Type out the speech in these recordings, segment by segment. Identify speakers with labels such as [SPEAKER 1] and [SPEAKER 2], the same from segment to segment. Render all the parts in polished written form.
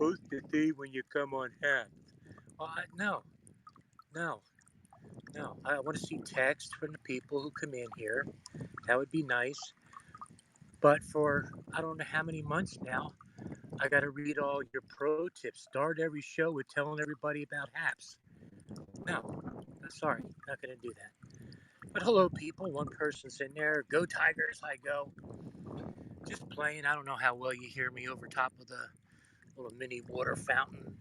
[SPEAKER 1] supposed to say when you come on half? Well, no, no, no. I want to see text from the people who come in here. That would be nice. But for I don't know how many months now, I got to read all your pro tips. Start every show with telling everybody about haps. No, sorry, not going to do that. But hello, people. One person's in there. Go Tigers, I go. Just playing. I don't know how well you hear me over top of the little mini water fountain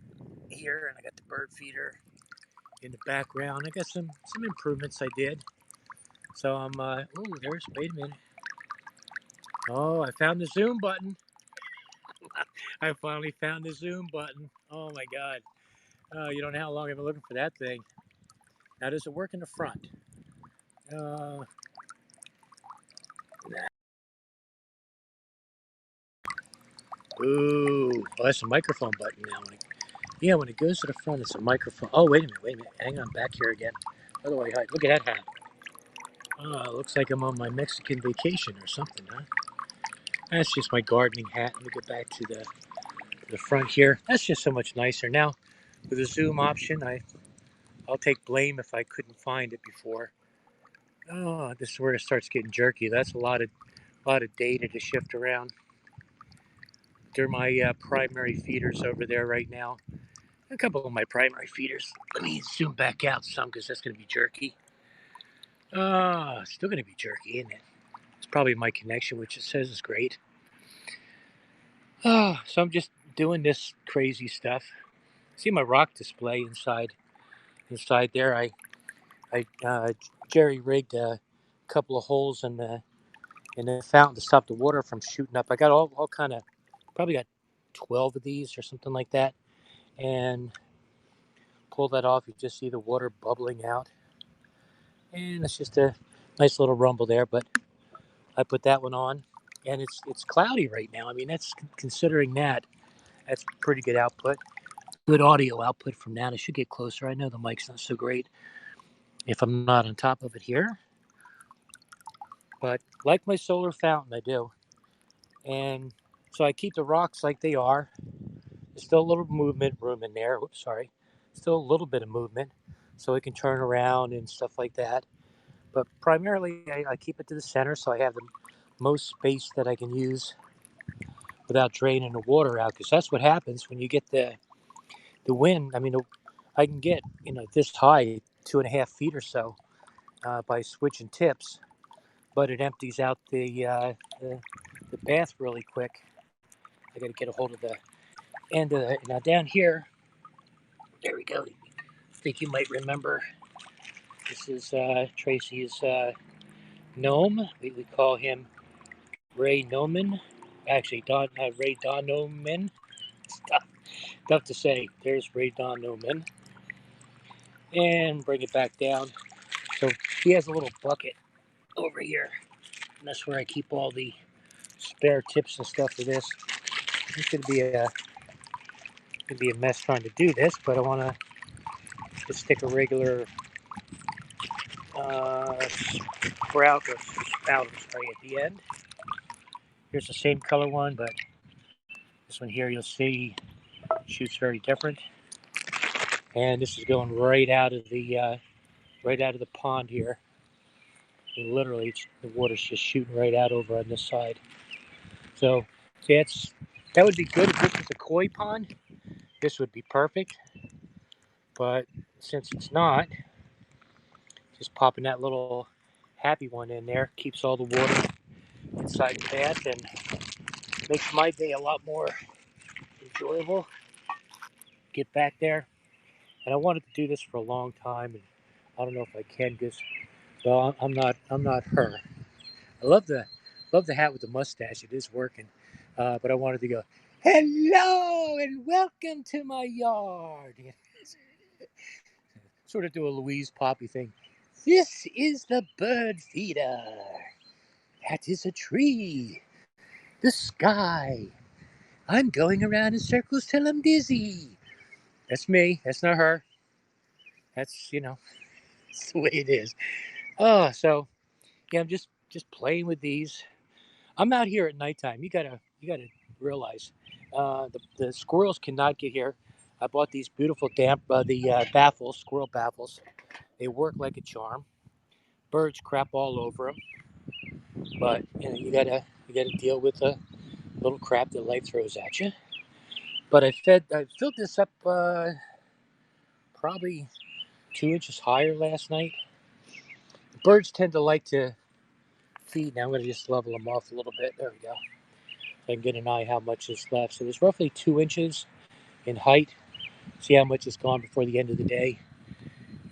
[SPEAKER 1] here, and I got the bird feeder in the background. I got some improvements I did. So I'm. Oh, there's. Wait a minute. Oh, I found the zoom button. I finally found the zoom button. Oh my God. You don't know how long I've been looking for that thing. Now, does it work in the front? Uh, Ooh, oh, that's a microphone button now. Yeah, when it goes to the front, it's a microphone. Oh, wait a minute. Hang on, back here again. Otherwise, look at that hat. Oh, it looks like I'm on my Mexican vacation or something, huh? That's just my gardening hat. Let me get back to the front here. That's just so much nicer now. With the zoom option, I'll take blame if I couldn't find it before. Oh, this is where it starts getting jerky. That's a lot of data to shift around. They're my primary feeders over there right now. A couple of my primary feeders. Let me zoom back out some because that's going to be jerky. Still going to be jerky, isn't it? It's probably my connection, which it says is great. So I'm just doing this crazy stuff. See my rock display inside. Inside there, I jerry rigged a couple of holes in the fountain to stop the water from shooting up. I got all kind of, probably got 12 of these or something like that, and pull that off. You just see the water bubbling out, and it's just a nice little rumble there. But I put that one on, and it's cloudy right now. I mean, that's considering that's pretty good output, good audio output from that. I should get closer. I know the mic's not so great if I'm not on top of it here, but like my solar fountain, I do. And so I keep the rocks like they are. There's still a little movement room in there. Oops, sorry. Still a little bit of movement, so it can turn around and stuff like that. But primarily, I keep it to the center so I have the most space that I can use without draining the water out. Because that's what happens when you get the wind. I mean, I can get this high, 2.5 feet or so, by switching tips, but it empties out the bath really quick. I got to get a hold of the end of it. Now down here, there we go. I think you might remember this is Tracy's gnome. We call him Ray Noman. Actually, Ray Don Noman. Tough to say. There's Ray Don Noman. And bring it back down. So he has a little bucket over here. And that's where I keep all the spare tips and stuff for this. It's gonna be a mess trying to do this, but I want to just stick a regular sprout or spout spray at the end. Here's the same color one, but this one here you'll see shoots very different. And this is going right out of the pond here. And literally, the water's just shooting right out over on this side. So that would be good if this was a koi pond. This would be perfect. But since it's not, just popping that little happy one in there keeps all the water inside the bath and makes my day a lot more enjoyable. Get back there, and I wanted to do this for a long time, and I don't know if I can because well, I'm not her. I love the hat with the mustache. It is working, but I wanted to go. Hello and welcome to my yard. Sort of do a Louise Poppy thing. This is the bird feeder. That is a tree. The sky. I'm going around in circles till I'm dizzy. That's me. That's not her. That's that's the way it is. Oh, so yeah, I'm just playing with these. I'm out here at nighttime. You gotta realize The squirrels cannot get here. I bought these beautiful baffles, squirrel baffles. They work like a charm. Birds crap all over them, but you gotta deal with the little crap that life throws at you. But I filled this up probably 2 inches higher last night. Birds tend to like to feed. Now I'm going to just level them off a little bit. There we go. So I can get an eye how much is left. So there's roughly 2 inches in height. See how much is gone before the end of the day.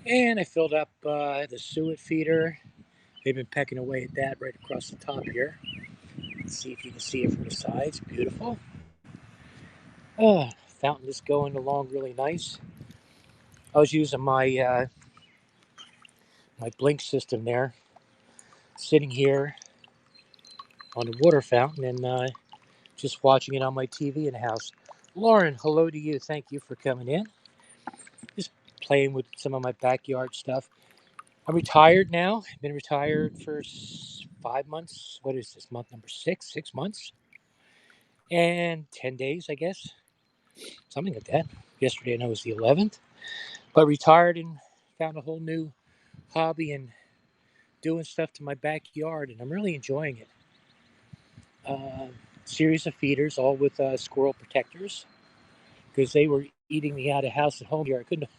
[SPEAKER 1] And I filled up the suet feeder. They've been pecking away at that right across the top here. Let's see if you can see it from the sides. Beautiful. Fountain is going along really nice. I was using my blink system there, sitting here on the water fountain and just watching it on my TV in the house. Lauren, hello to you. Thank you for coming in. Just playing with some of my backyard stuff. I'm retired now. I've been retired for 5 months. What is this, month number 6? 6 months and 10 days, I guess. Something like that. Yesterday, I know it was the 11th. But retired and found a whole new hobby and doing stuff to my backyard, and I'm really enjoying it. Uh, Series of feeders, all with squirrel protectors, because they were eating me out of house and home here. I couldn't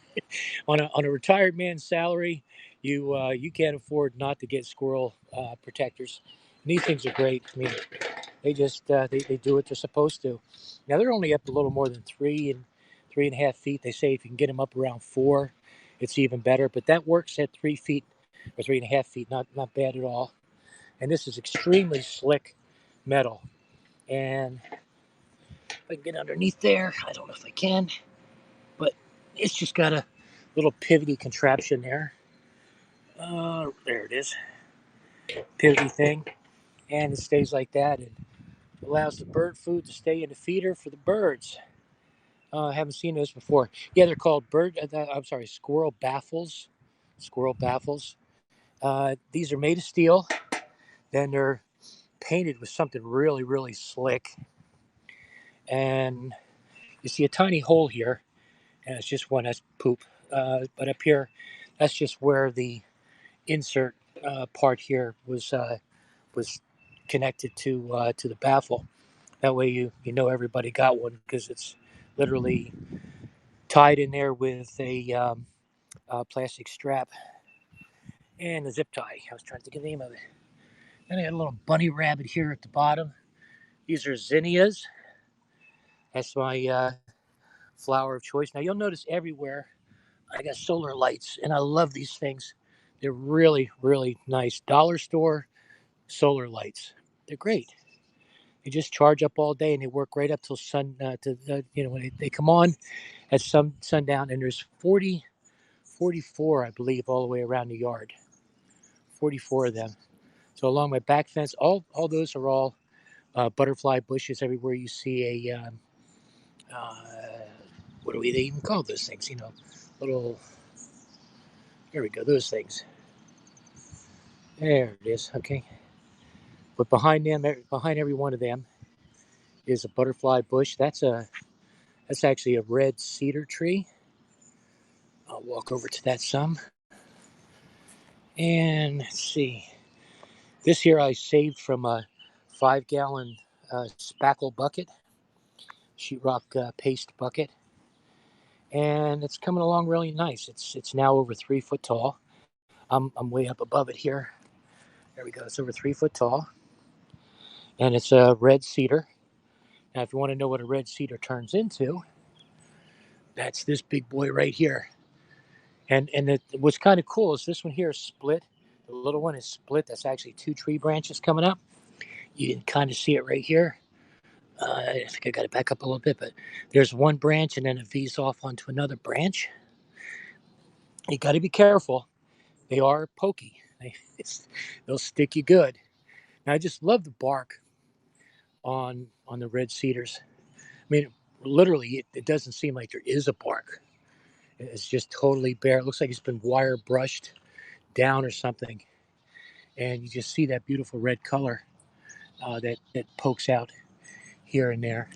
[SPEAKER 1] on a retired man's salary. You can't afford not to get squirrel protectors. And these things are great. I mean, they do what they're supposed to. Now they're only up a little more than 3.5 feet. They say if you can get them up around 4, it's even better. But that works at 3 feet or 3.5 feet. Not bad at all. And this is extremely slick metal. And if I can get underneath there, I don't know if I can, but it's just got a little pivoty contraption there. There it is, pivoty thing, and it stays like that and allows the bird food to stay in the feeder for the birds. I haven't seen those before. Yeah, they're called squirrel baffles. Squirrel baffles. These are made of steel. Then they're painted with something really, really slick. And you see a tiny hole here, and it's just one that's poop. But up here, that's just where the insert part here was connected to the baffle. That way you know everybody got one because it's literally tied in there with a plastic strap and a zip tie. I was trying to think of the name of it. Then I got a little bunny rabbit here at the bottom. These are zinnias. That's my flower of choice. Now you'll notice everywhere I got solar lights, and I love these things. They're really, really nice. Dollar store solar lights. They're great. They just charge up all day, and they work right up till when they come on at sundown. And there's 44, I believe, all the way around the yard. 44 of them. So along my back fence, all those are all butterfly bushes. Everywhere you see uh, what do they even call those things? Little. There we go. Those things. There it is. Okay. But behind every one of them, is a butterfly bush. That's actually a red cedar tree. I'll walk over to that some. And let's see. This here I saved from a 5-gallon spackle bucket, sheetrock paste bucket, and it's coming along really nice. It's now over 3 foot tall. I'm way up above it here. There we go. It's over 3 foot tall, and it's a red cedar. Now, if you want to know what a red cedar turns into, that's this big boy right here. And what's kind of cool is this one here is split. The little one is split. That's actually 2 tree branches coming up. You can kind of see it right here. I think I got to back up a little bit, but there's one branch and then it V's off onto another branch. You got to be careful. They are pokey. They'll stick you good. Now, I just love the bark on the red cedars. I mean, literally, it doesn't seem like there is a bark. It's just totally bare. It looks like it's been wire brushed down or something, and you just see that beautiful red color that pokes out here and there.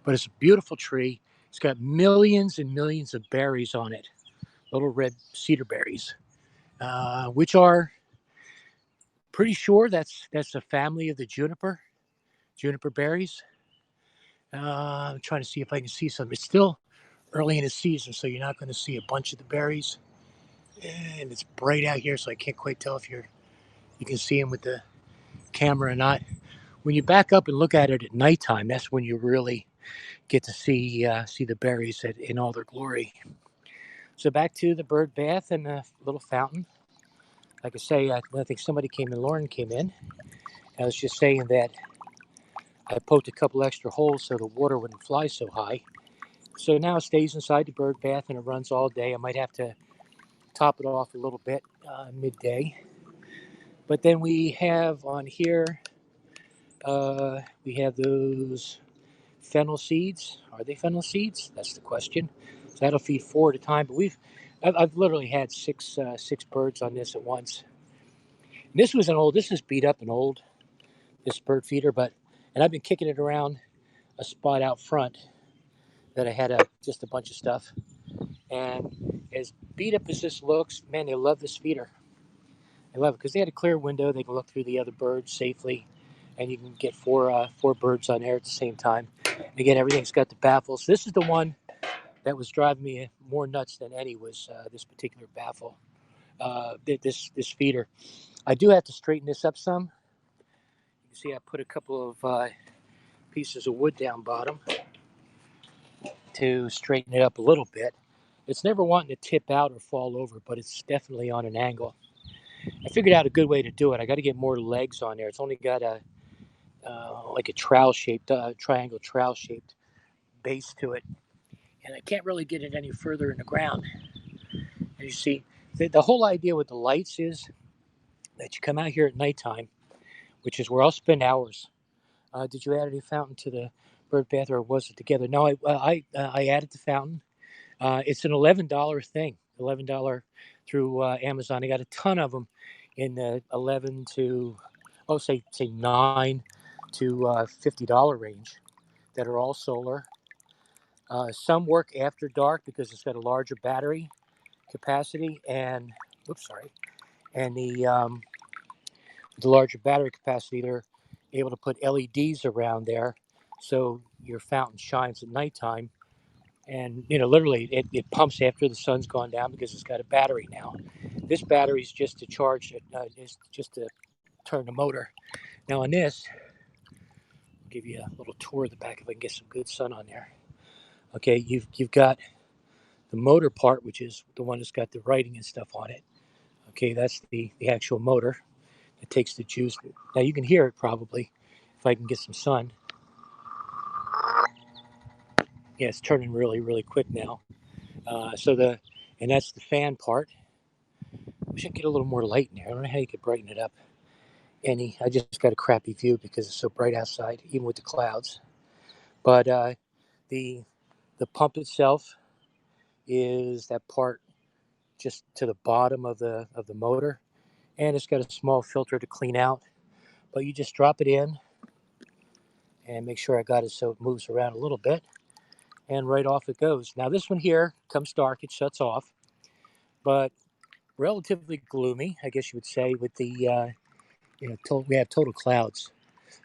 [SPEAKER 1] but it's a beautiful tree. It's got millions and millions of berries on it, little red cedar berries, which are pretty sure that's a family of the juniper berries. I'm trying to see if I can see some. It's still early in the season, so you're not going to see a bunch of the berries. And it's bright out here, so I can't quite tell if you can see them with the camera or not. When you back up and look at it at nighttime, that's when you really get to see the berries in all their glory. So back to the bird bath and the little fountain. Like I say, I think somebody came in. Lauren came in. I was just saying that I poked a couple extra holes so the water wouldn't fly so high. So now it stays inside the bird bath and it runs all day. I might have to top it off a little bit midday. But then we have on here, we have those fennel seeds. Are they fennel seeds? That's the question. So that'll feed four at a time. But I've literally had six birds on this at once. And this is beat up and old, this bird feeder, and I've been kicking it around a spot out front that I had just a bunch of stuff. And as beat up as this looks, man, they love this feeder. They love it because they had a clear window. They can look through the other birds safely, and you can get four birds on there at the same time. Again, everything's got the baffles. This is the one that was driving me more nuts than any was this particular baffle. This feeder. I do have to straighten this up some. You can see I put a couple of pieces of wood down bottom to straighten it up a little bit. It's never wanting to tip out or fall over, but it's definitely on an angle. I figured out a good way to do it. I got to get more legs on there. It's only got a like a triangle trowel shaped base to it, and I can't really get it any further in the ground. And you see, the whole idea with the lights is that you come out here at nighttime, which is where I'll spend hours. Did you add any fountain to the bird bath, or was it together? No, I added the fountain. It's an $11 thing, $11 through Amazon. I got a ton of them in the 11 to say 9 to $50 range that are all solar. Some work after dark because it's got a larger battery capacity and and the larger battery capacity, they're able to put LEDs around there, so your fountain shines at nighttime. And literally, it pumps after the sun's gone down because it's got a battery now. This battery is just to charge it, is just to turn the motor. Now on this, I'll give you a little tour of the back if I can get some good sun on there. Okay, you've got the motor part, which is the one that's got the writing and stuff on it. Okay, that's the actual motor. It takes the juice. Now you can hear it probably if I can get some sun. Yeah, it's turning really, really quick now. And that's the fan part. I wish I could get a little more light in there. I don't know how you could brighten it up any. I just got a crappy view because it's so bright outside, even with the clouds. But the the pump itself is that part just to the bottom of the motor, and it's got a small filter to clean out. But you just drop it in and make sure I got it so it moves around a little bit, and right off it goes. Now this one here comes dark, it shuts off, but relatively gloomy, I guess you would say, with the we have total clouds.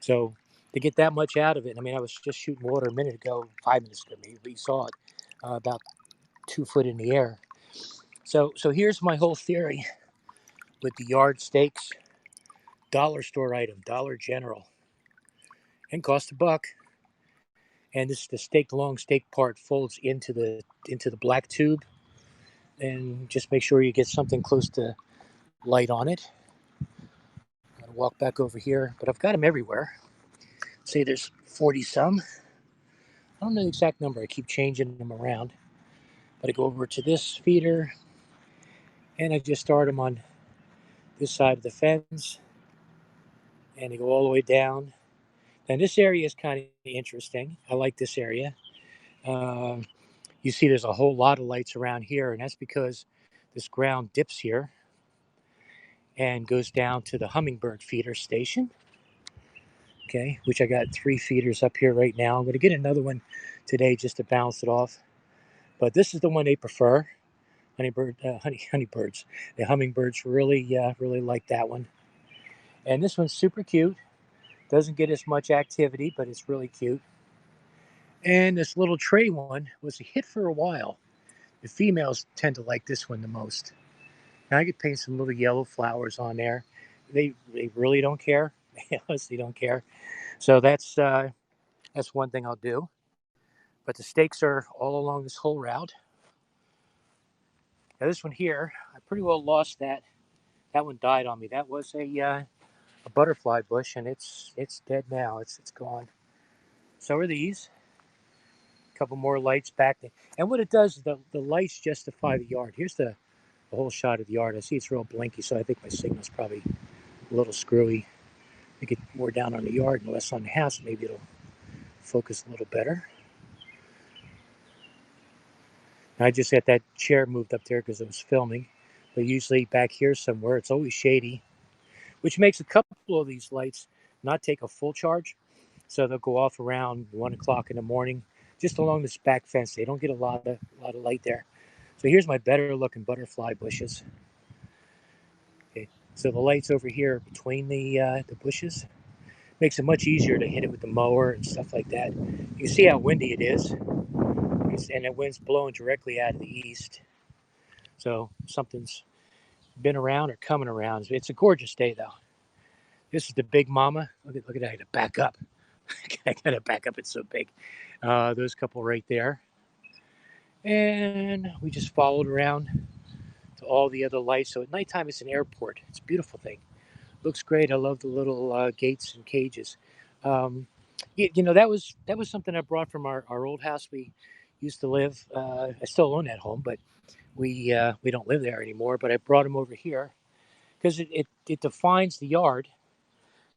[SPEAKER 1] So to get that much out of it, I mean, I was just shooting water a minute ago, 5 minutes ago, maybe we saw it about 2 foot in the air. So here's my whole theory with the yard stakes, dollar store item, Dollar General, and cost a buck. And this the stake long stake part folds into the black tube, and just make sure you get something close to light on it. I'm gonna walk back over here, but I've got them everywhere. Say there's 40 some. I don't know the exact number. I keep changing them around. But I go over to this feeder, and I just start them on this side of the fence, and they go all the way down. And this area is kind of interesting. I like this area. Uh, you see, there's a whole lot of lights around here, and that's because this ground dips here and goes down to the hummingbird feeder station. Okay, which I got 3 feeders up here right now. I'm going to get another one today just to balance it off. But this is the one they prefer. Honeybirds. The hummingbirds really like that one. And this one's super cute. Doesn't get as much activity, but it's really cute. And this little tray one was a hit for a while. The females tend to like this one the most. Now I could paint some little yellow flowers on there. They really don't care. They honestly don't care. So that's one thing I'll do. But the stakes are all along this whole route. Now this one here, I pretty well lost that. That one died on me. That was a butterfly bush, and it's dead now. It's gone. So are these. A couple more lights back there. And what it does is the lights justify the yard. Here's the whole shot of the yard. I see it's real blinky, so I think my signal's probably a little screwy. I get more down on the yard and less on the house. Maybe it'll focus a little better. I just got that chair moved up there because I was filming. But usually back here somewhere, it's always shady, which makes a couple of these lights not take a full charge. So they'll go off around 1 o'clock in the morning, just along this back fence. They don't get a lot of light there. So here's my better looking butterfly bushes. Okay, so the lights over here between the bushes makes it much easier to hit it with the mower and stuff like that. You can see how windy it is, and the wind's blowing directly out of the east. So something's been around or coming around. It's a gorgeous day though. This is the big mama. Look at that. I got to back up. I got to back up. It's so big. Those couple right there. And we just followed around to all the other lights. So at nighttime, it's an airport. It's a beautiful thing. Looks great. I love the little gates and cages. Um, that was something I brought from our old house we used to live. I still own that home, but we don't live there anymore. But I brought them over here because it defines the yard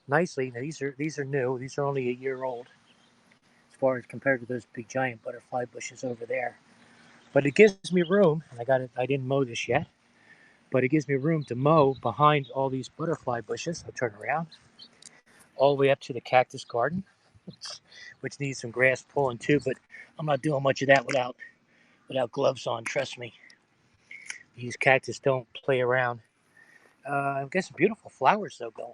[SPEAKER 1] nicely. Now these are new. These are only a year old as far as compared to those big giant butterfly bushes over there. But it gives me room. And I got it. I didn't mow this yet, but it gives me room to mow behind all these butterfly bushes. I'll turn around all the way up to the cactus garden, which needs some grass pulling too. But I'm not doing much of that without gloves on. Trust me, these cactus don't play around. I've got some beautiful flowers though going.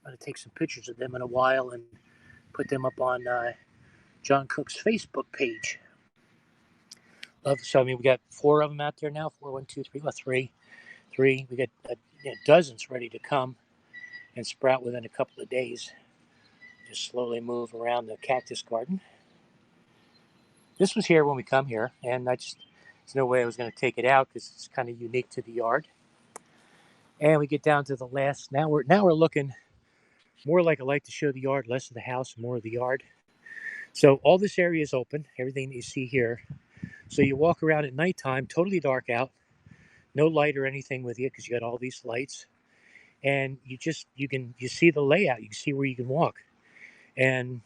[SPEAKER 1] I'm gonna take some pictures of them in a while and put them up on John Cook's Facebook page. So I mean, we got 4 of them out there now. Four, one, two, three. Well, three. We got dozens ready to come and sprout within a couple of days. Just slowly move around the cactus garden. This was here when we come here, and there's no way I was going to take it out because it's kind of unique to the yard. And we get down to the last. Now we're looking more like I like to show the yard, less of the house, more of the yard. So all this area is open. Everything that you see here. So you walk around at nighttime, totally dark out, no light or anything with you because you got all these lights, and you see the layout. You can see where you can walk, and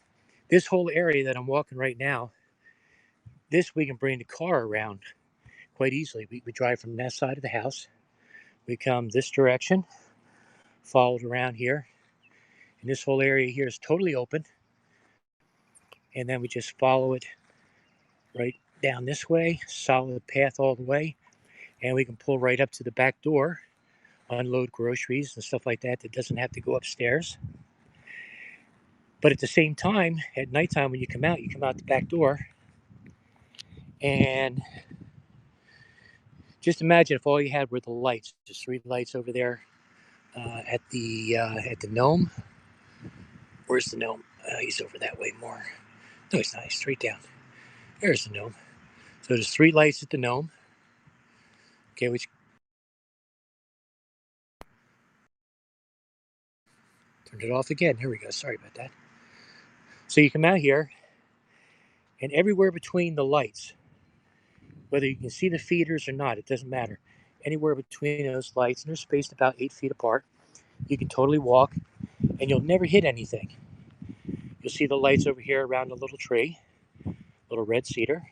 [SPEAKER 1] this whole area that I'm walking right now, this we can bring the car around quite easily. We drive from that side of the house. We come this direction, followed around here, and this whole area here is totally open. And then we just follow it right down this way, solid path all the way, and we can pull right up to the back door, unload groceries and stuff like that doesn't have to go upstairs. But at the same time, at nighttime when you come out the back door, and just imagine if all you had were the lights, just 3 lights over there at the gnome. Where's the gnome? He's over that way more. No, he's not. He's straight down. There's the gnome. So there's 3 lights at the gnome. Okay, which turned it off again. Here we go. Sorry about that. So you come out here, and everywhere between the lights, whether you can see the feeders or not, it doesn't matter. Anywhere between those lights, and they're spaced about 8 feet apart, you can totally walk, and you'll never hit anything. You'll see the lights over here around a little tree, little red cedar,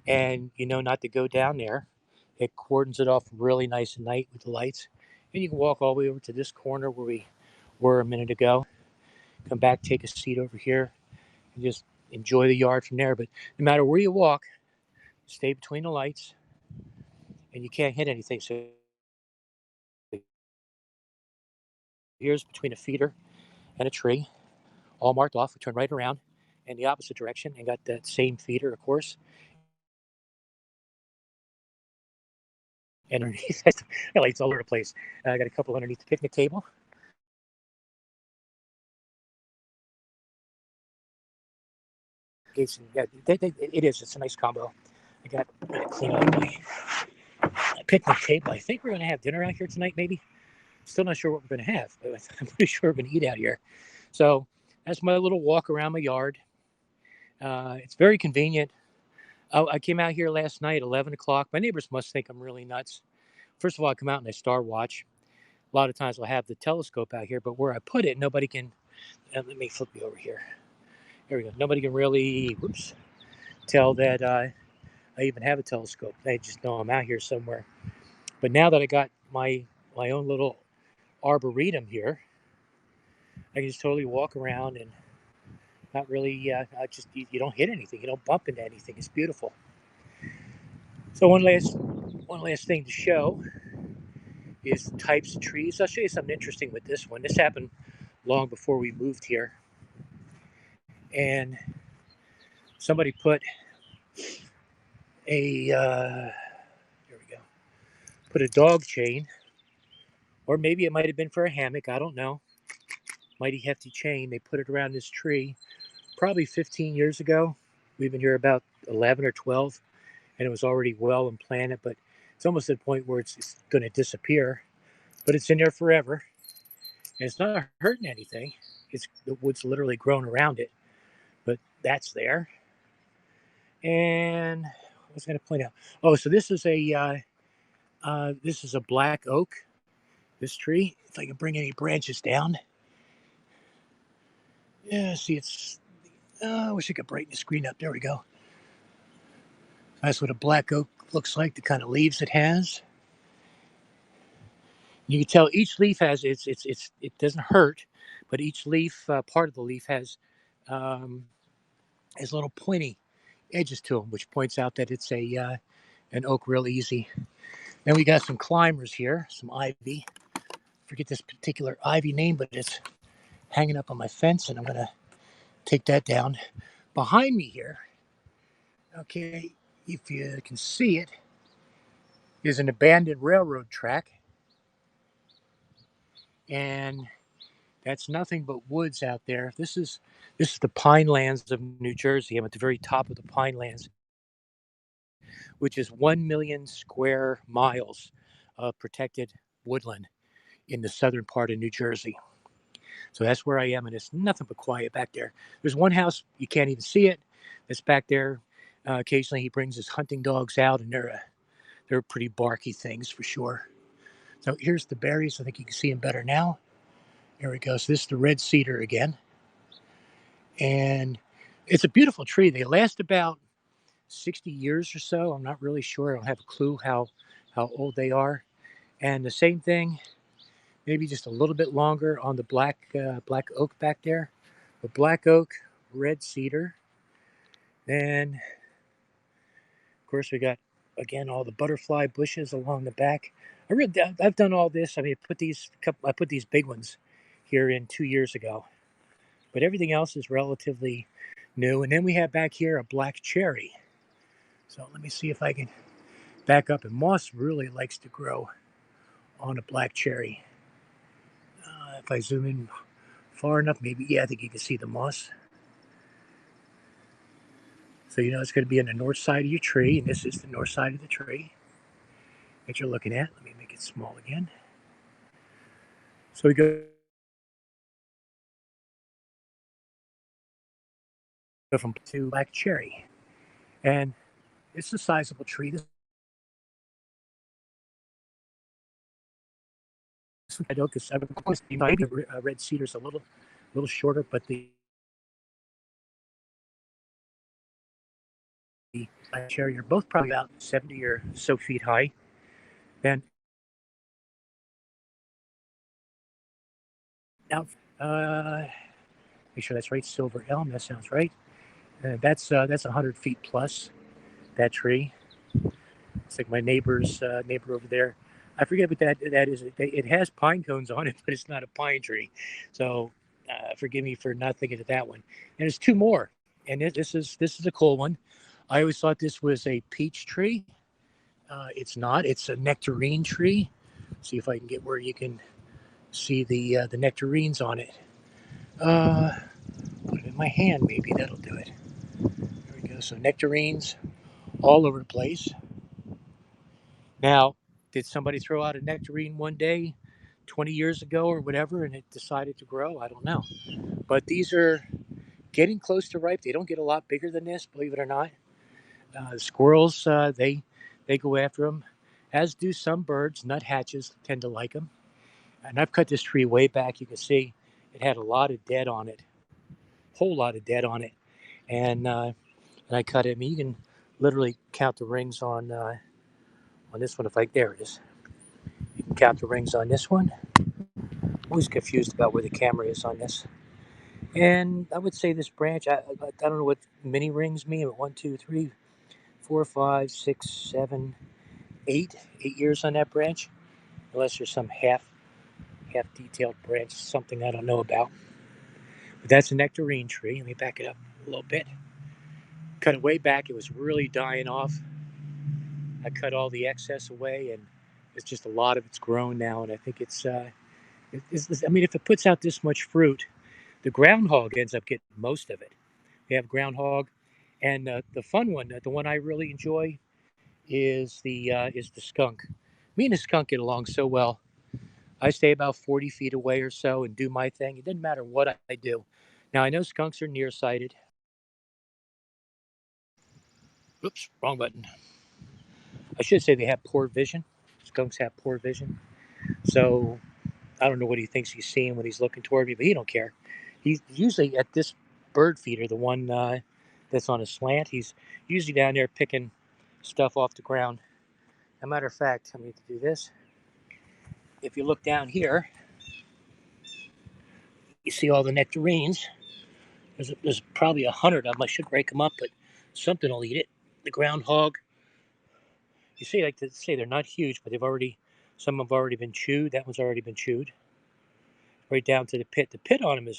[SPEAKER 1] and you know not to go down there. It cordons it off really nice at night with the lights, and you can walk all the way over to this corner where we were a minute ago. come back, take a seat over here, and just enjoy the yard from there. But no matter where you walk, stay between the lights, and you can't hit anything. So here's between a feeder and a tree, all marked off. We turn right around in the opposite direction and got that same feeder, of course. And underneath, lights all over the place. I got a couple underneath the picnic table. Yeah, it is. It's a nice combo. I got to clean up my picnic table. I think we're going to have dinner out here tonight, maybe. Still not sure what we're going to have, but I'm pretty sure we're going to eat out here. So that's my little walk around my yard. It's very convenient. I came out here last night, 11 o'clock. My neighbors must think I'm really nuts. First of all, I come out and I star watch. A lot of times I'll have the telescope out here, but where I put it, nobody can. Let me flip you over here. There we go. Nobody can really, whoops, tell that I even have a telescope. They just know I'm out here somewhere. But now that I got my own little arboretum here, I can just totally walk around and not really. You don't hit anything. You don't bump into anything. It's beautiful. So one last thing to show is the types of trees. I'll show you something interesting with this one. This happened long before we moved here, and somebody put here we go, put a dog chain, or maybe it might have been for a hammock. I don't know. Mighty hefty chain. They put it around this tree probably 15 years ago. We've been here about 11 or 12, and it was already well implanted, but it's almost at the point where it's going to disappear. But it's in there forever, and it's not hurting anything. It's the wood's literally grown around it, but that's there. And I was going to point out. Oh, so this is a black oak. This tree. If I can bring any branches down. Yeah, see, it's. I wish I could brighten the screen up. There we go. That's what a black oak looks like. The kind of leaves it has. You can tell each leaf has it doesn't hurt, but each leaf part of the leaf um, has little pointy edges to them, which points out that it's a an oak real easy. Then we got some climbers here, some ivy. Forget this particular ivy name, but it's hanging up on my fence, and I'm gonna take that down. Behind me here, okay, if you can see it, is an abandoned railroad track, and that's nothing but woods out there. This is the pine lands of New Jersey. I'm at the very top of the pine lands, which is 1 million square miles of protected woodland in the southern part of New Jersey. So that's where I am, and it's nothing but quiet back there. There's one house you can't even see it. That's back there. Occasionally, he brings his hunting dogs out, and they're pretty barky things for sure. So here's the berries. I think you can see them better now. There we go. So this is the red cedar again, and it's a beautiful tree. They last about 60 years or so. I'm not really sure. I don't have a clue how old they are. And the same thing, maybe just a little bit longer on the black oak back there. But black oak, red cedar, and of course we got again all the butterfly bushes along the back. I've done all this. I mean, I put these big ones here in 2 years ago, but everything else is relatively new. And then we have back here a black cherry. So let me see if I can back up. And moss really likes to grow on a black cherry. If I zoom in far enough, maybe, yeah, I think you can see the moss. So you know it's going to be on the north side of your tree, and this is the north side of the tree that you're looking at. Let me make it small again. So we go from to black cherry, and it's a sizable tree. This one I don't, because maybe red cedar's a little shorter, but the black cherry are both probably about 70 or so feet high. And now, Make sure that's right. Silver elm. That sounds right. That's 100 feet plus. That tree. It's like my neighbor over there. I forget what that is. It has pine cones on it, but it's not a pine tree. So forgive me for not thinking of that one. And there's two more. And this is a cool one. I always thought this was a peach tree. It's not. It's a nectarine tree. See if I can get where you can see the nectarines on it. Uh, put it in my hand, maybe that'll do it. There we go. So nectarines all over the place. Now, did somebody throw out a nectarine one day, 20 years ago or whatever, and it decided to grow? I don't know. But these are getting close to ripe. They don't get a lot bigger than this, believe it or not. Squirrels, they go after them, as do some birds. Nuthatches tend to like them. And I've cut this tree way back. You can see it had a lot of dead on it, whole lot of dead on it. And I cut it. I mean, you can literally count the rings on this one. If like there it is, you can count the rings on this one. I'm always confused about where the camera is on this. And I would say this branch. I don't know what mini rings mean, but 1, 2, 3, 4, 5, 6, 7, 8. 8 years on that branch, unless there's some half detailed branch, something I don't know about. But that's a nectarine tree. Let me back it up a little bit. Cut it way back. It was really dying off. I cut all the excess away, and it's just a lot of it's grown now. And I think I mean, if it puts out this much fruit, the groundhog ends up getting most of it. We have groundhog, and the fun one, the one I really enjoy, is the skunk. Me and the skunk get along so well. I stay about 40 feet away or so and do my thing. It doesn't matter what I do. Now I know skunks are nearsighted. Oops, wrong button. I should say they have poor vision. Skunks have poor vision. So I don't know what he thinks he's seeing when he's looking toward me, but he don't care. He's usually at this bird feeder, the one that's on a slant. He's usually down there picking stuff off the ground. As a matter of fact, I need to do this. If you look down here, you see all the nectarines. There's probably 100 of them. I should break them up, but something will eat it. The groundhog. You see, like to say, they're not huge, but some have already been chewed. That one's already been chewed. Right down to the pit. The pit on them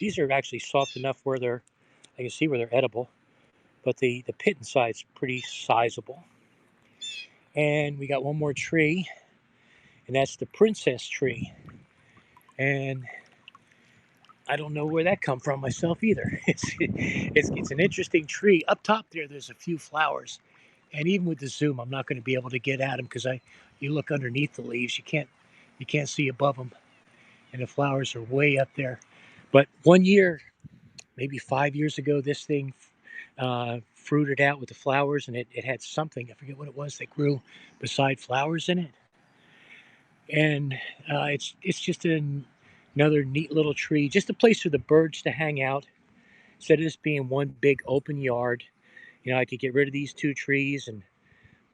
[SPEAKER 1] these are actually soft enough where I can see where they're edible, but the pit inside's pretty sizable. And we got one more tree, and that's the princess tree. And I don't know where that come from myself either. It's an interesting tree. Up top there's a few flowers, and even with the zoom, I'm not going to be able to get at them because you look underneath the leaves, you can't see above them, and the flowers are way up there. But one year, maybe 5 years ago, this thing fruited out with the flowers, and it had something, I forget what it was, that grew beside flowers in it. And it's just another neat little tree, just a place for the birds to hang out. Instead of this being one big open yard, I could get rid of these two trees and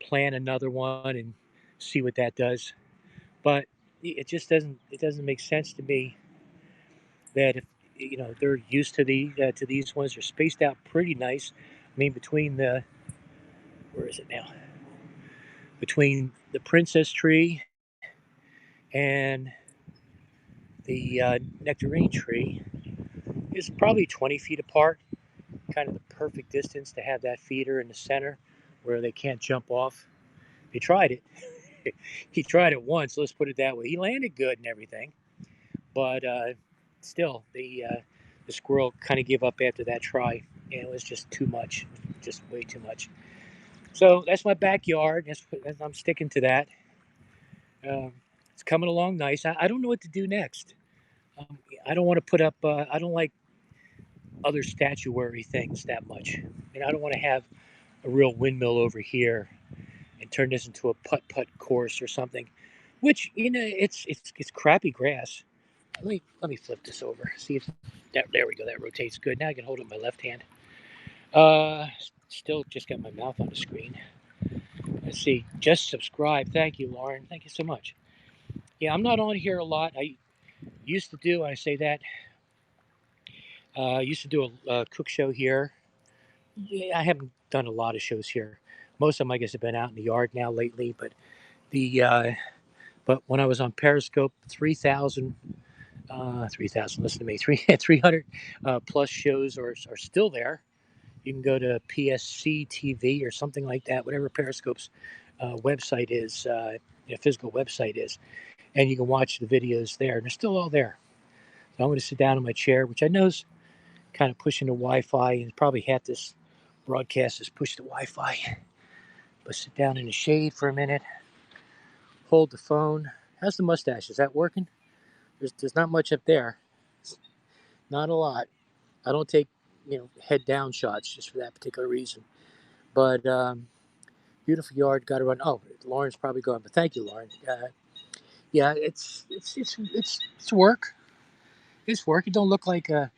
[SPEAKER 1] plant another one and see what that does. But it doesn't make sense to me that if they're used to these ones. They're spaced out pretty nice. I mean, between the where is it now? Between the princess tree and the nectarine tree is probably 20 feet apart. Kind of the perfect distance to have that feeder in the center where they can't jump off. He tried it. He tried it once. Let's put it that way. He landed good and everything, but still, the squirrel kind of gave up after that try. And it was just too much, just way too much. So that's my backyard. I'm sticking to that. Um, it's coming along nice. I don't know what to do next. I don't want to put up. I don't like other statuary things that much, and I don't want to have a real windmill over here and turn this into a putt-putt course or something. Which it's crappy grass. Let me flip this over. See if there we go. That rotates good. Now I can hold it with my left hand. Uh, Still just got my mouth on the screen. Let's see. Just subscribe. Thank you, Lauren. Thank you so much. Yeah, I'm not on here a lot. I used to do. I say that. I used to do a cook show here. Yeah, I haven't done a lot of shows here. Most of them, I guess, have been out in the yard now lately. The but when I was on Periscope, 3,000, listen to me, 300 plus shows are still there. You can go to PSC TV or something like that, whatever Periscope's website is, physical website is, and you can watch the videos there. And they're still all there. So I'm going to sit down in my chair, which I know is kind of pushing the Wi-Fi, and probably half this broadcast is pushed to Wi-Fi. But sit down in the shade for a minute, hold the phone. How's the mustache? Is that working? There's not much up there. Not a lot. I don't take head down shots just for that particular reason. But beautiful yard. Got to run. Oh, Lauren's probably going. But thank you, Lauren. Yeah, it's work. It's work. It don't look like a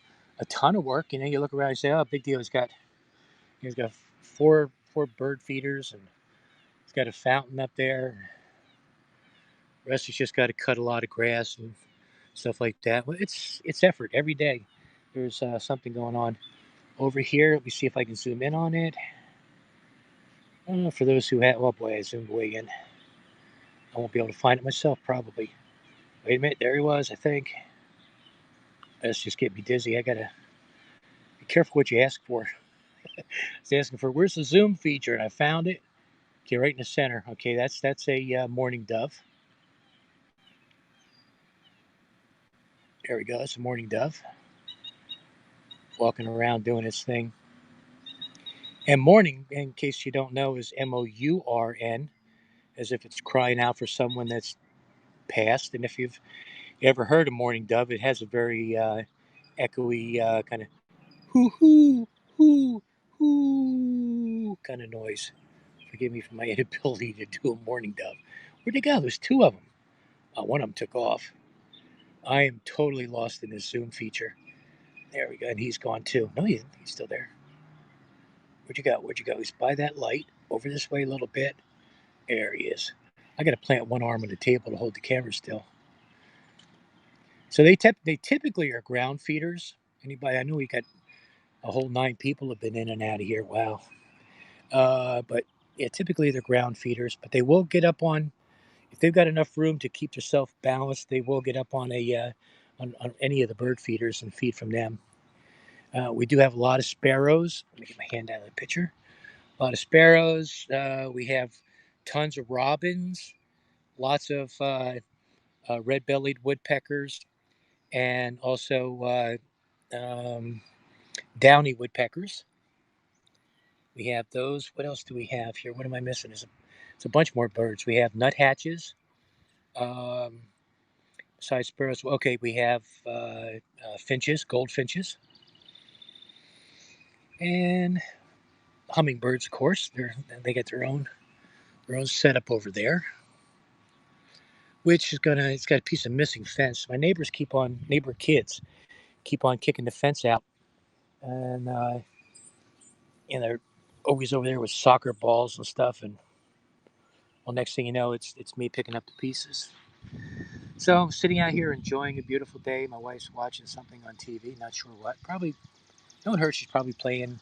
[SPEAKER 1] ton of work. You look around and say, oh, big deal. He's got four bird feeders, and he's got a fountain up there. The rest, he's just got to cut a lot of grass and stuff like that. Well, it's effort every day. There's something going on over here. Let me see if I can zoom in on it. For those who have, oh boy, I zoomed way in. I won't be able to find it myself probably. Wait a minute, there he was. I think. That's just getting me dizzy. I gotta be careful what you ask for. I was asking for where's the zoom feature, and I found it. Okay, right in the center. Okay, that's a mourning dove. There we go. That's a mourning dove walking around doing its thing. And mourning, in case you don't know, is MOURN, as if it's crying out for someone that's passed. And if you've ever heard a mourning dove, it has a very echoey kind of hoo hoo hoo hoo kind of noise. Forgive me for my inability to do a mourning dove. Where'd they go? There's two of them. One of them took off. I am totally lost in this zoom feature. There we go, and he's gone too. No, he isn't. He's still there. Where'd you go? Where'd you go? He's by that light. Over this way a little bit. There he is. I got to plant one arm on the table to hold the camera still. So they typically are ground feeders. Anybody? I know we got a whole 9 people have been in and out of here. Wow. But yeah, typically they're ground feeders, but they will get up on, if they've got enough room to keep themselves balanced, they will get up on on any of the bird feeders and feed from them. We do have a lot of sparrows. Let me get my hand out of the picture. A lot of sparrows. We have tons of robins, lots of red-bellied woodpeckers, and also downy woodpeckers. We have those. What else do we have here? What am I missing? It's a bunch more birds. We have nuthatches. Um, Besides sparrows, okay, we have finches, goldfinches, and hummingbirds. Of course, they get their own setup over there, which is gonna. It's got a piece of missing fence. My neighbor kids keep on kicking the fence out, and they're always over there with soccer balls and stuff. And well, next thing you know, it's me picking up the pieces. So I'm sitting out here enjoying a beautiful day. My wife's watching something on TV, not sure what. Probably, knowing her, she's probably playing.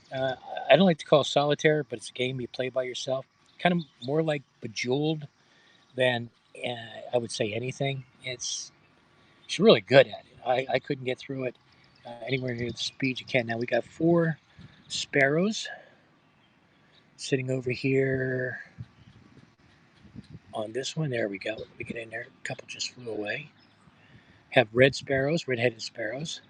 [SPEAKER 1] Uh, I don't like to call it solitaire, but it's a game you play by yourself. Kind of more like Bejeweled than I would say anything. She's really good at it. I couldn't get through it anywhere near the speed you can. Now we got 4 sparrows sitting over here on this one. There we go. Let me get in there. A couple just flew away. Have red sparrows, red-headed sparrows.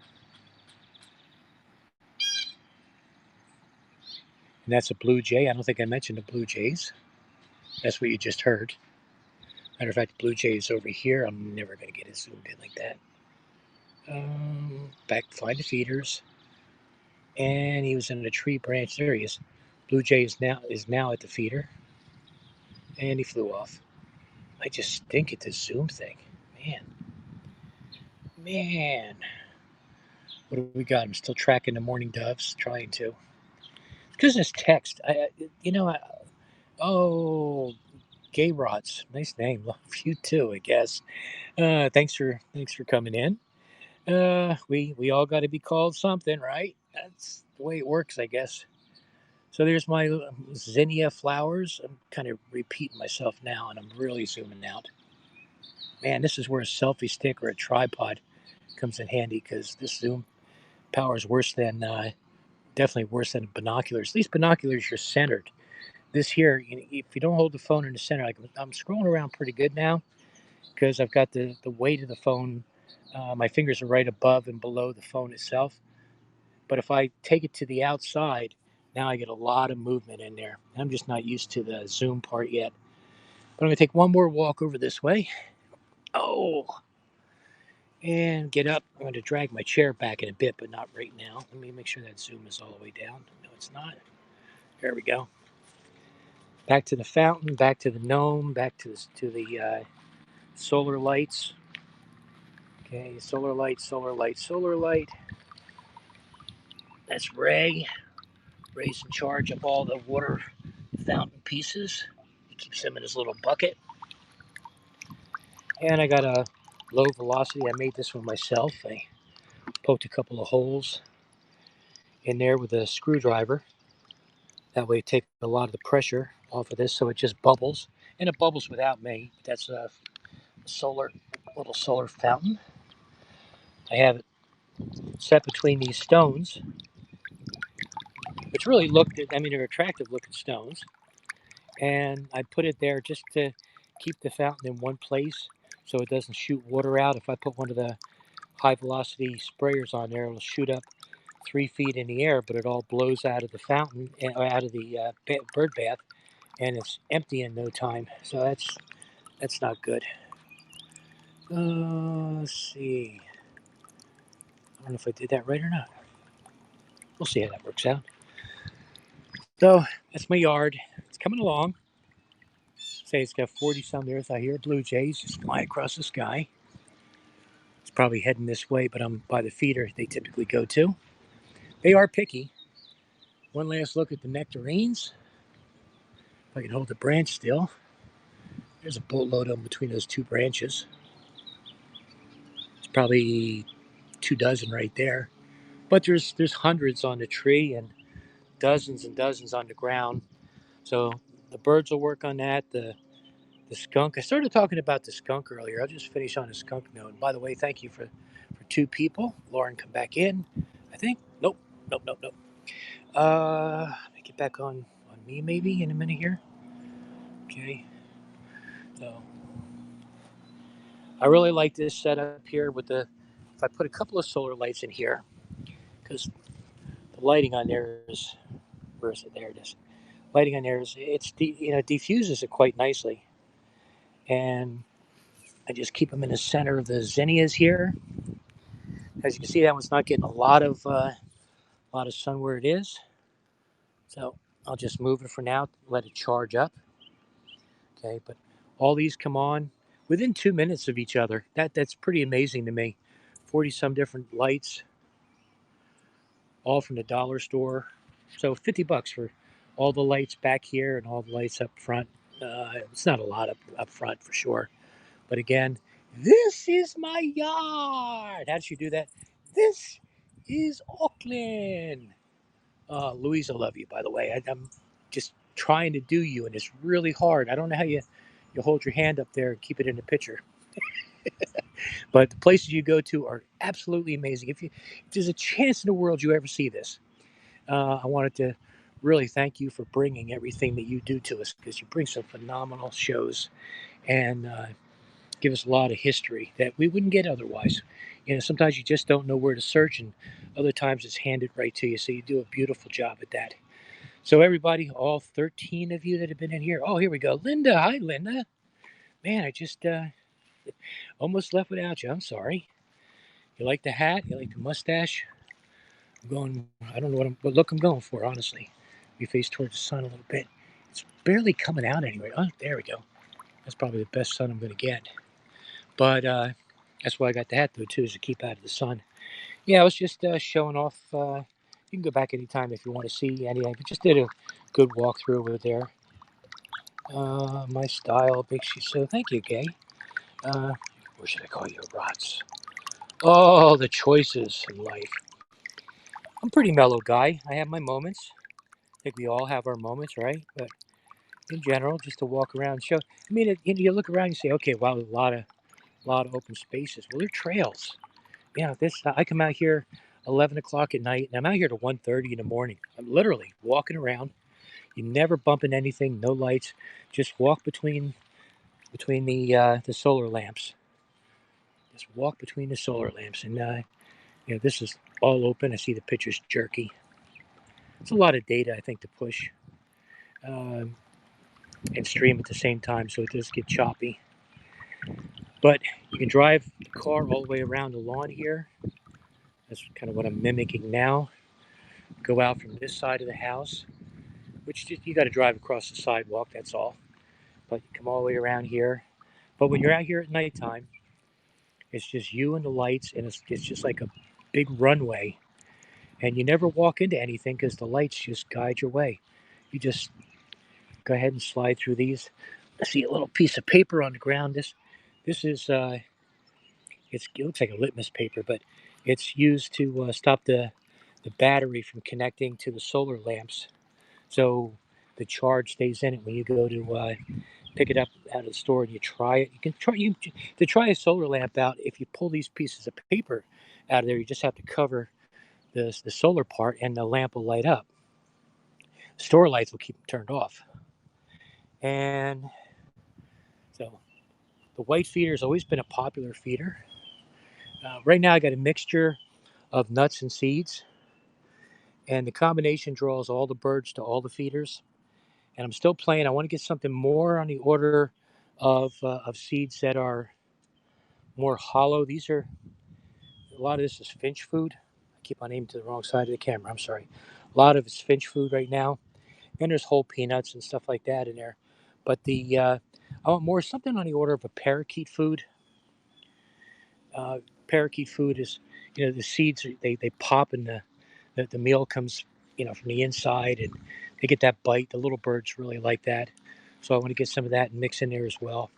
[SPEAKER 1] And that's a blue jay. I don't think I mentioned the blue jays. That's what you just heard. Matter of fact, the blue jay is over here. I'm never going to get it zoomed in like that. Back, find the feeders. And he was in a tree branch. There he is. Blue jay is now at the feeder. And he flew off. I just stink at this zoom thing. Man. What do we got? I'm still tracking the mourning doves, trying to. Because this text, oh, Gay Rots, nice name. Love you too, I guess. Thanks for coming in. We all got to be called something, right? That's the way it works, I guess. So there's my zinnia flowers. I'm kind of repeating myself now, and I'm really zooming out. Man, this is where a selfie stick or a tripod comes in handy because this zoom power is worse than definitely worse than binoculars. These binoculars, you're centered. This here, if you don't hold the phone in the center, like I'm scrolling around pretty good now because I've got the weight of the phone. My fingers are right above and below the phone itself. But if I take it to the outside, now I get a lot of movement in there. I'm just not used to the zoom part yet. But I'm going to take one more walk over this way. Oh, and get up. I'm going to drag my chair back in a bit, but not right now. Let me make sure that zoom is all the way down. No, it's not. There we go. Back to the fountain, back to the gnome, back to the solar lights. Okay, solar light, solar light, solar light. That's Ray. Ray's in charge of all the water fountain pieces. He keeps them in his little bucket. And I got a low velocity. I made this one myself. I poked a couple of holes in there with a screwdriver. That way, it takes a lot of the pressure off of this, so it just bubbles. And it bubbles without me. That's a solar little solar fountain. I have it set between these stones, which really they're attractive looking stones. And I put it there just to keep the fountain in one place so it doesn't shoot water out. If I put one of the high velocity sprayers on there, it'll shoot up 3 feet in the air, but it all blows out of the fountain, or out of the bird bath, and it's empty in no time. So that's not good. Let's see. I don't know if I did that right or not. We'll see how that works out. So that's my yard. It's coming along. Say it's got 40 some there. I hear blue jays just fly across the sky. It's probably heading this way, but I'm by the feeder they typically go to. They are picky. One last look at the nectarines. If I can hold the branch still. There's a boatload of them between those two branches. It's probably 2 dozen right there. But there's hundreds on the tree and dozens on the ground. So the birds will work on that. The skunk. I started talking about the skunk earlier. I'll just finish on a skunk note. And by the way, thank you for 2 people. Lauren, come back in. I think. Nope. Nope. Nope. Nope. Get back on me maybe in a minute here. Okay. So I really like this setup here with the. If I put a couple of solar lights in here, because the lighting on there is, where is it? There it is. Lighting on there is diffuses it quite nicely, and I just keep them in the center of the zinnias here. As you can see, that one's not getting a lot of sun where it is, so I'll just move it for now. Let it charge up. Okay, but all these come on within 2 minutes of each other. That's pretty amazing to me. 40 some different lights, all from the dollar store. So $50 for all the lights back here and all the lights up front. It's not a lot up front for sure. But again, this is my yard. How did you do that? This is Auckland. Louise, I love you, by the way. I'm just trying to do you, and it's really hard. I don't know how you hold your hand up there and keep it in the picture. But the places you go to are absolutely amazing. If there's a chance in the world you ever see this, I wanted to really thank you for bringing everything that you do to us because you bring some phenomenal shows and give us a lot of history that we wouldn't get otherwise. Sometimes you just don't know where to search, and other times it's handed right to you. So you do a beautiful job at that. So everybody, all 13 of you that have been in here. Oh, here we go. Linda, hi, Linda. Man, I just almost left without you. I'm sorry. You like the hat? You like the mustache? I'm going. I don't know what look I'm going for. Honestly, we face towards the sun a little bit. It's barely coming out anyway. Oh, there we go. That's probably the best sun I'm going to get. But that's why I got the hat though too, is to keep out of the sun. Yeah, I was just showing off. You can go back anytime if you want to see anything. But just did a good walkthrough over there. My style, big she. So thank you, Gay. What should I call you, Rots? Oh, the choices in life. I'm a pretty mellow guy. I have my moments. I think we all have our moments, right? But in general, just to walk around and show. I mean, you look around and you say, okay, wow, a lot of open spaces. Well, they're trails. Yeah, this I come out here 11 o'clock at night, and I'm out here to 1:30 in the morning. I'm literally walking around. You never bumping anything, no lights. Just walk between the solar lamps. Just walk between the solar lamps, and this is all open. I see the picture's jerky. It's a lot of data, I think, to push um, and stream at the same time, so it does get choppy. But you can drive the car all the way around the lawn here. That's kind of what I'm mimicking now. Go out from this side of the house, which you got to drive across the sidewalk. That's all. But you come all the way around here. But when you're out here at nighttime, it's just you and the lights, and it's just like a big runway. And you never walk into anything because the lights just guide your way. You just go ahead and slide through these. I see a little piece of paper on the ground. This is it looks like a litmus paper, but it's used to stop the battery from connecting to the solar lamps, so the charge stays in it when you go to pick it up out of the store and you try it. You can try to try a solar lamp out. If you pull these pieces of paper out of there, you just have to cover the solar part, and the lamp will light up. Store lights will keep them turned off. And so the white feeder has always been a popular feeder. Right now, I got a mixture of nuts and seeds, and the combination draws all the birds to all the feeders. And I'm still playing. I want to get something more on the order of seeds that are more hollow. These are a lot of this is finch food. I keep on aiming to the wrong side of the camera. I'm sorry. A lot of it's finch food right now. And there's whole peanuts and stuff like that in there. But I want more something on the order of a parakeet food. Uh, Parakeet food is, the seeds they pop and the meal comes, from the inside, and they get that bite. The little birds really like that, so I want to get some of that and mix in there as well.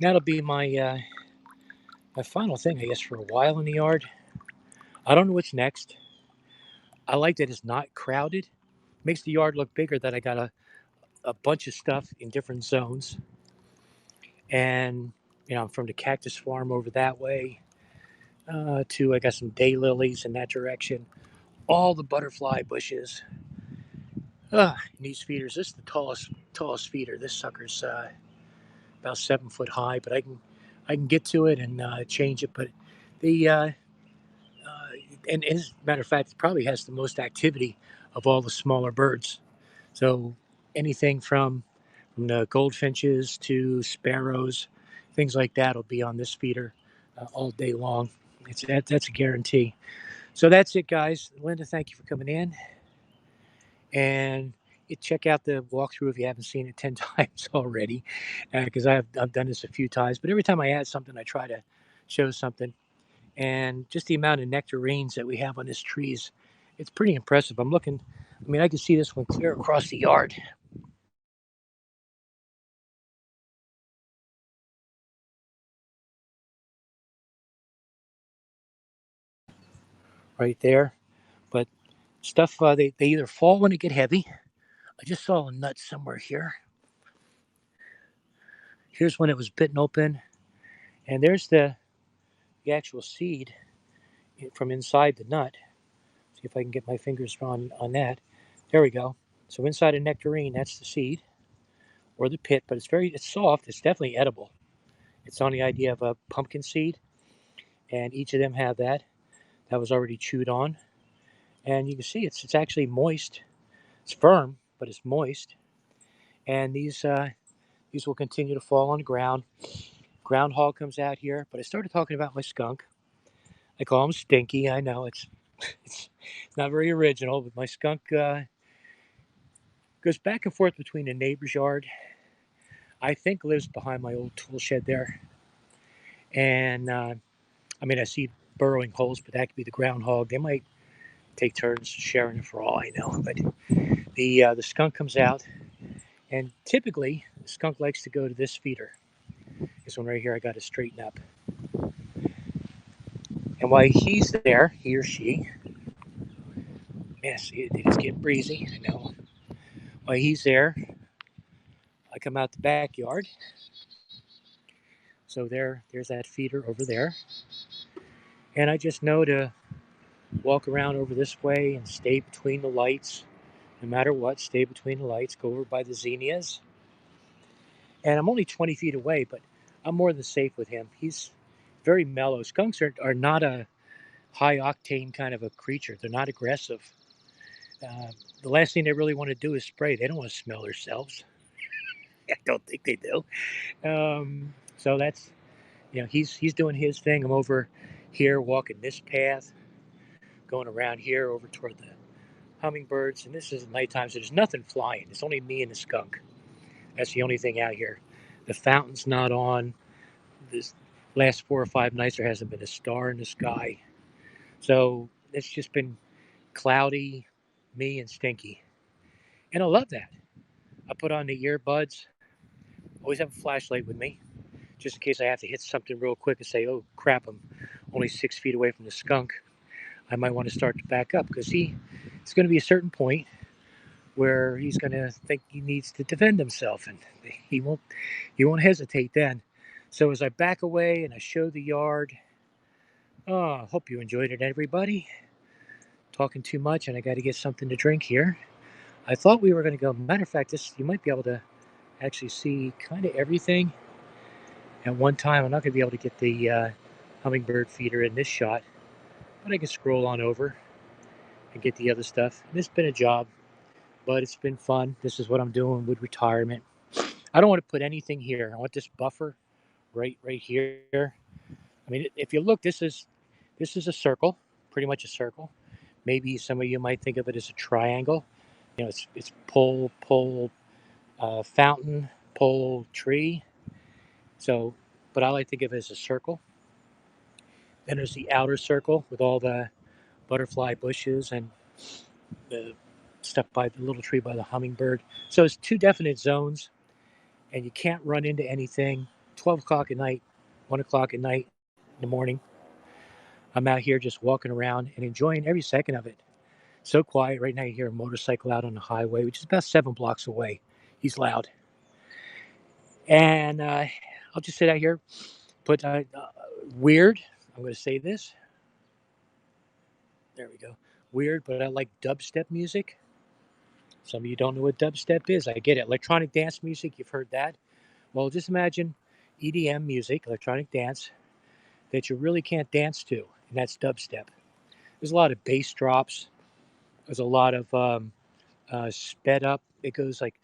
[SPEAKER 1] That'll be my final thing, I guess, for a while in the yard. I don't know what's next. I like that it's not crowded. Makes the yard look bigger. That I got a bunch of stuff in different zones, and I'm from the cactus farm over that way to I got some daylilies in that direction. All the butterfly bushes. In these feeders, this is the tallest feeder. This sucker's about 7 foot high, but I can get to it and change it. But the and as a matter of fact, it probably has the most activity of all the smaller birds. So anything from the goldfinches to sparrows, things like that will be on this feeder all day long. That's a guarantee. So that's it, guys. Linda, thank you for coming in, and you check out the walkthrough if you haven't seen it 10 times already, because I've done this a few times. But every time I add something, I try to show something, and just the amount of nectarines that we have on this trees, it's pretty impressive. I'm looking. I mean, I can see this one clear across the yard right there. But stuff they either fall when they get heavy. I just saw a nut somewhere here. Here's when it was bitten open, and there's the actual seed from inside the nut. See if I can get my fingers on that. There we go. So inside a nectarine, that's the seed or the pit, but it's soft. It's definitely edible. It's on the idea of a pumpkin seed, and each of them have that. That was already chewed on, and you can see it's actually moist. It's firm, but it's moist. And these will continue to fall on the ground. Groundhog comes out here, but I started talking about my skunk. I call him Stinky. I know it's, it's not very original, but my skunk goes back and forth between the neighbor's yard. I think lives behind my old tool shed there. And I mean, I see burrowing holes, but that could be the groundhog. They might take turns sharing it for all I know. But the skunk comes out, and typically the skunk likes to go to this feeder. This one right here, I got to straighten up. And while he's there, he or she, yes, it is getting breezy, I know. While he's there, I come out the backyard. So there's that feeder over there. And I just know to walk around over this way and stay between the lights. No matter what, stay between the lights, go over by the zinnias. And I'm only 20 feet away, but I'm more than safe with him. He's very mellow. Skunks are not a high octane kind of a creature, they're not aggressive. Uh, the last thing they really want to do is spray. They don't want to smell themselves. I don't think they do. So that's, he's doing his thing. I'm over here walking this path, going around here over toward the hummingbirds. And this is nighttime, so there's nothing flying. It's only me and the skunk. That's the only thing out here. The fountain's not on. This last 4 or 5 nights, there hasn't been a star in the sky. So it's just been cloudy, me, and stinky. And I love that. I put on the earbuds. Always have a flashlight with me, just in case I have to hit something real quick and say, "Oh crap, I'm only 6 feet away from the skunk." I might want to start to back up because it's going to be a certain point where he's going to think he needs to defend himself, and he won't hesitate then. So as I back away and I show the yard, oh, I hope you enjoyed it, everybody. Talking too much, and I got to get something to drink here. I thought we were going to go. Matter of fact, this you might be able to actually see kind of everything at one time. I'm not going to be able to get the hummingbird feeder in this shot, but I can scroll on over and get the other stuff. And it's been a job, but it's been fun. This is what I'm doing with retirement. I don't want to put anything here. I want this buffer right here. I mean, if you look, this is a circle, pretty much a circle. Maybe some of you might think of it as a triangle. It's pole, fountain, pole, tree. So, but I like to think of it as a circle. Then there's the outer circle with all the butterfly bushes and the stuff by the little tree by the hummingbird. So it's two definite zones, and you can't run into anything. 12 o'clock at night, 1 o'clock at night in the morning, I'm out here just walking around and enjoying every second of it. So quiet. Right now, you hear a motorcycle out on the highway, which is about 7 blocks away. He's loud. And I'll just sit out here, put weird. I'm going to say this. There we go. Weird, but I like dubstep music. Some of you don't know what dubstep is. I get it. Electronic dance music, you've heard that. Well, just imagine EDM music, electronic dance, that you really can't dance to, and that's dubstep. There's a lot of bass drops. There's a lot of sped up. It goes like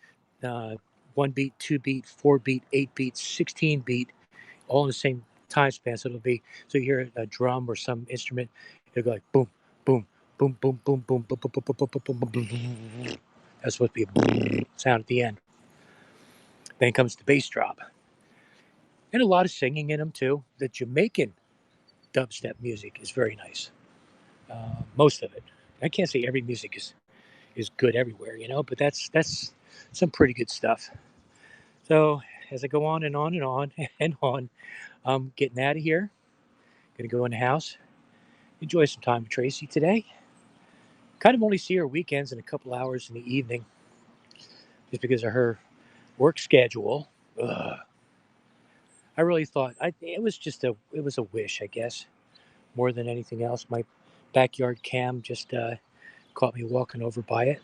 [SPEAKER 1] uh, 1 beat, 2 beat, 4 beat, 8 beat, 16 beat, all in the same time span. So it'll be so you hear a drum or some instrument, it'll go like boom, boom, boom, boom, boom, boom, boom, boom, boom, boom, boom, boom, boom, boom. That's supposed to be a boom sound at the end. Then comes the bass drop, and a lot of singing in them too. The Jamaican dubstep music is very nice. Most of it. I can't say every music is good everywhere, but that's some pretty good stuff. So as I go on and on and on and on, I'm getting out of here. Gonna go in the house, enjoy some time with Tracy today. Kind of only see her weekends and a couple hours in the evening, just because of her work schedule. Ugh. I really thought it was a wish, I guess, more than anything else. My backyard cam just caught me walking over by it.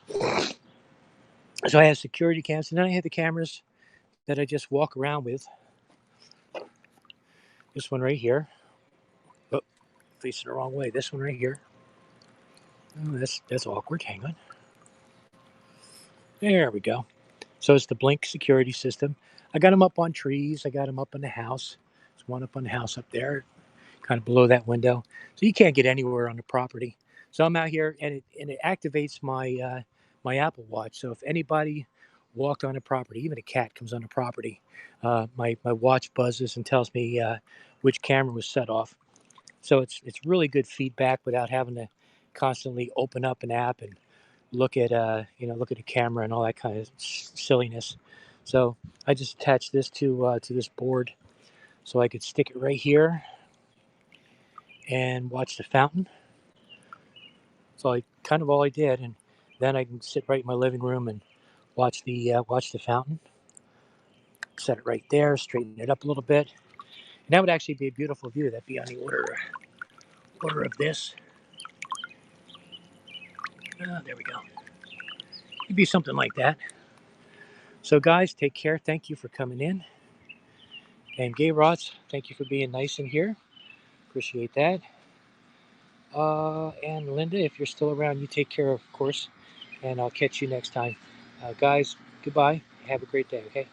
[SPEAKER 1] So I have security cams, and then I have the cameras that I just walk around with. This one right here. Oh, facing the wrong way. This one right here. Oh, that's awkward. Hang on. There we go. So it's the Blink security system. I got them up on trees. I got them up on the house. There's one up on the house up there, kind of below that window. So you can't get anywhere on the property. So I'm out here, and it activates my Apple Watch. So if anybody walked on the property, even a cat comes on the property, my watch buzzes and tells me which camera was set off. So it's really good feedback without having to constantly open up an app and look at a camera and all that kind of silliness. So I just attached this to this board so I could stick it right here and watch the fountain. So I kind of all I did, and then I can sit right in my living room and watch the fountain. Set it right there, straighten it up a little bit, and that would actually be a beautiful view. That'd be on the order of this. There we go. It'd be something like that. So guys, take care. Thank you for coming in. And Gay Rots, thank you for being nice in here. Appreciate that. And Linda, if you're still around, you take care, of course. And I'll catch you next time. Guys, goodbye. Have a great day, okay?